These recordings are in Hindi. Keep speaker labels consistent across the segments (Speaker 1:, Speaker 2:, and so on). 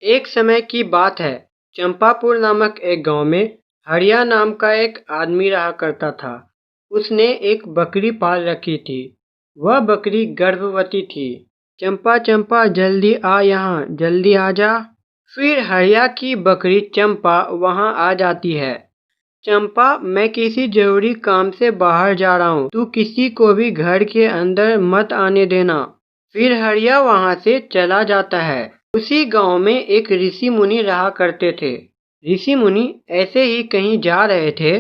Speaker 1: एक समय की बात है। चंपापुर नामक एक गांव में हरिया नाम का एक आदमी रहा करता था। उसने एक बकरी पाल रखी थी। वह बकरी गर्भवती थी। चंपा चंपा जल्दी आ यहाँ, जल्दी आ जा। फिर हरिया की बकरी चंपा वहाँ आ जाती है। चंपा, मैं किसी जरूरी काम से बाहर जा रहा हूँ, तू किसी को भी घर के अंदर मत आने देना। फिर हरिया वहाँ से चला जाता है। उसी गांव में एक ऋषि मुनि रहा करते थे। ऋषि मुनि ऐसे ही कहीं जा रहे थे।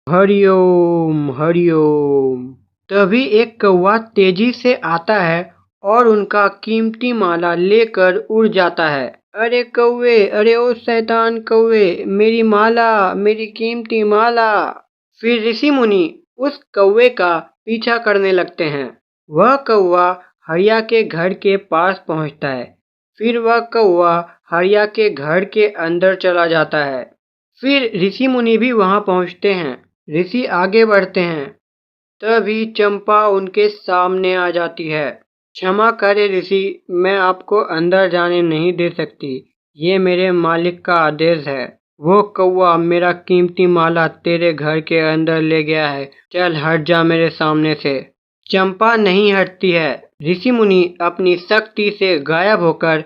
Speaker 1: हरिओम हरिओम। तभी एक कौवा तेजी से आता है और उनका कीमती माला लेकर उड़ जाता है। अरे कौवे, अरे ओ शैतान कौवे, मेरी माला, मेरी कीमती माला। फिर ऋषि मुनि उस कौवे का पीछा करने लगते हैं। वह कौवा हरिया के घर के पास पहुंचता है। फिर वह कौवा हरिया के घर के अंदर चला जाता है। फिर ऋषि मुनि भी वहां पहुंचते हैं। ऋषि आगे बढ़ते हैं। तभी चंपा उनके सामने आ जाती है। क्षमा करें ऋषि, मैं आपको अंदर जाने नहीं दे सकती। ये मेरे मालिक का आदेश है। वो कौवा मेरा कीमती माला तेरे घर के अंदर ले गया है। चल हट जा मेरे सामने से। चंपा नहीं हटती है। ऋषि मुनि अपनी शक्ति से गायब होकर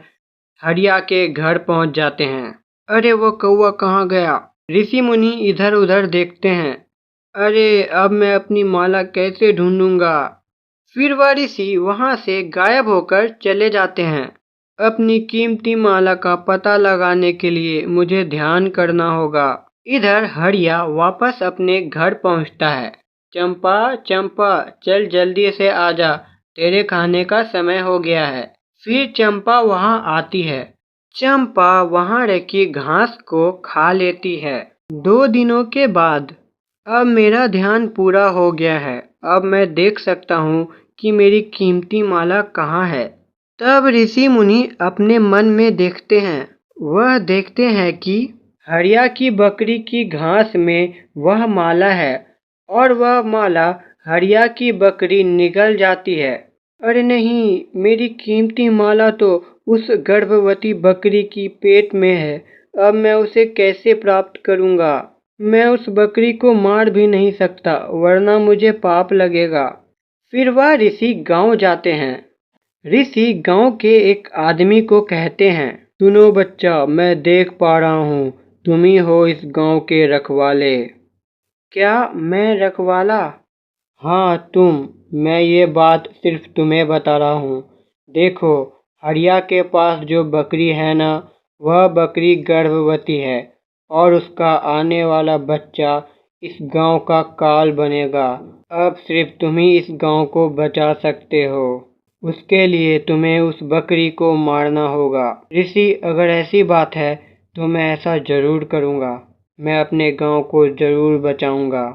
Speaker 1: हरिया के घर पहुंच जाते हैं। अरे वो कौवा कहाँ गया? ऋषि मुनि इधर उधर देखते हैं। अरे अब मैं अपनी माला कैसे ढूंढूंगा? फिर वह ऋषि वहां से गायब होकर चले जाते हैं। अपनी कीमती माला का पता लगाने के लिए मुझे ध्यान करना होगा। इधर हरिया वापस अपने घर पहुंचता है। चंपा चंपा, चल जल्दी से आ जा, तेरे खाने का समय हो गया है। फिर चंपा वहां आती है। चंपा वहां रखी घास को खा लेती है। 2 दिनों के बाद अब मेरा ध्यान पूरा हो गया है। अब मैं देख सकता हूँ कि मेरी कीमती माला कहाँ है। तब ऋषि मुनि अपने मन में देखते हैं। वह देखते हैं कि हरिया की बकरी की घास में वह माला है और वह माला हरिया की बकरी निगल जाती है। अरे नहीं, मेरी कीमती माला तो उस गर्भवती बकरी की पेट में है। अब मैं उसे कैसे प्राप्त करूंगा? मैं उस बकरी को मार भी नहीं सकता, वरना मुझे पाप लगेगा। फिर वह ऋषि गांव जाते हैं। ऋषि गांव के एक आदमी को कहते हैं, सुनो बच्चा, मैं देख पा रहा हूँ तुम ही हो इस गांव के रखवाले। क्या मैं रखवाला? हाँ तुम। मैं ये बात सिर्फ तुम्हें बता रहा हूँ। देखो, हरिया के पास जो बकरी है ना, वह बकरी गर्भवती है और उसका आने वाला बच्चा इस गांव का काल बनेगा। अब सिर्फ तुम ही इस गांव को बचा सकते हो। उसके लिए तुम्हें उस बकरी को मारना होगा। ऋषि, अगर ऐसी बात है तो मैं ऐसा जरूर करूँगा। मैं अपने गांव को जरूर बचाऊंगा।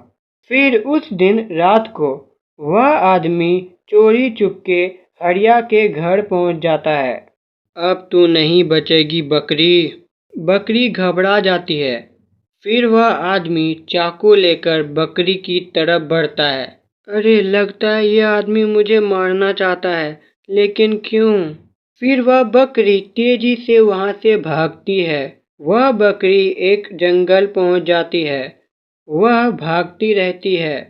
Speaker 1: फिर उस दिन रात को वह आदमी चोरी चुपके हरिया के घर पहुंच जाता है। अब तू नहीं बचेगी बकरी। बकरी घबरा जाती है। फिर वह आदमी चाकू लेकर बकरी की तरफ बढ़ता है। अरे, लगता है यह आदमी मुझे मारना चाहता है, लेकिन क्यों? फिर वह बकरी तेजी से वहां से भागती है। वह बकरी एक जंगल पहुंच जाती है। वह भागती रहती है।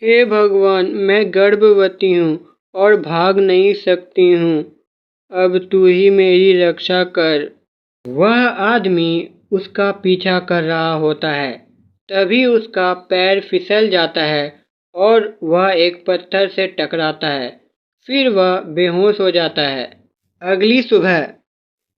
Speaker 1: हे भगवान, मैं गर्भवती हूँ और भाग नहीं सकती हूँ। अब तू ही मेरी रक्षा कर। वह आदमी उसका पीछा कर रहा होता है। तभी उसका पैर फिसल जाता है और वह एक पत्थर से टकराता है। फिर वह बेहोश हो जाता है। अगली सुबह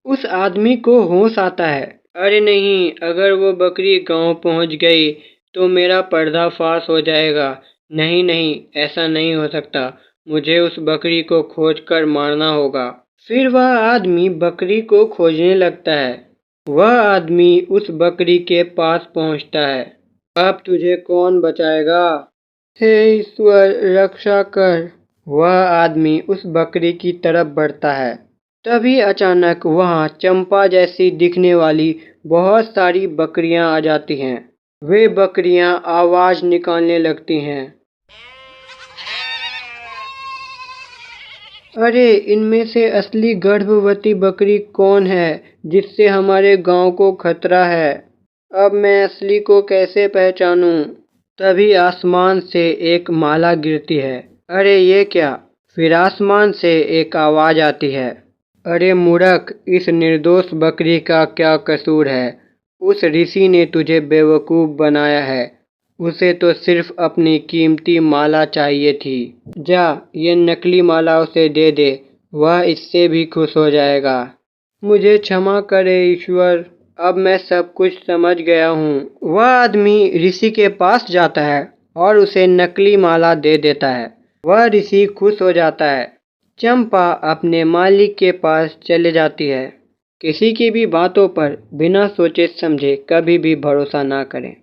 Speaker 1: उस आदमी को होश आता है। अरे नहीं, अगर वो बकरी गांव पहुंच गई तो मेरा पर्दाफाश हो जाएगा। नहीं नहीं, ऐसा नहीं हो सकता। मुझे उस बकरी को खोजकर मारना होगा। फिर वह आदमी बकरी को खोजने लगता है। वह आदमी उस बकरी के पास पहुंचता है। अब तुझे कौन बचाएगा? हे ईश्वर, रक्षा कर। वह आदमी उस बकरी की तरफ बढ़ता है। तभी अचानक वहां चंपा जैसी दिखने वाली बहुत सारी बकरियां आ जाती हैं। वे बकरियां आवाज निकालने लगती हैं। अरे, इनमें से असली गर्भवती बकरी कौन है जिससे हमारे गांव को खतरा है? अब मैं असली को कैसे पहचानूं? तभी आसमान से एक माला गिरती है। अरे ये क्या? फिर आसमान से एक आवाज आती है। अरे मूर्ख, इस निर्दोष बकरी का क्या कसूर है? उस ऋषि ने तुझे बेवकूफ बनाया है। उसे तो सिर्फ अपनी कीमती माला चाहिए थी। जा, ये नकली माला उसे दे दे, वह इससे भी खुश हो जाएगा। मुझे क्षमा करे ईश्वर, अब मैं सब कुछ समझ गया हूँ। वह आदमी ऋषि के पास जाता है और उसे नकली माला दे देता है। वह ऋषि खुश हो जाता है। चंपा अपने मालिक के पास चले जाती है। किसी की भी बातों पर बिना सोचे समझे कभी भी भरोसा ना करें।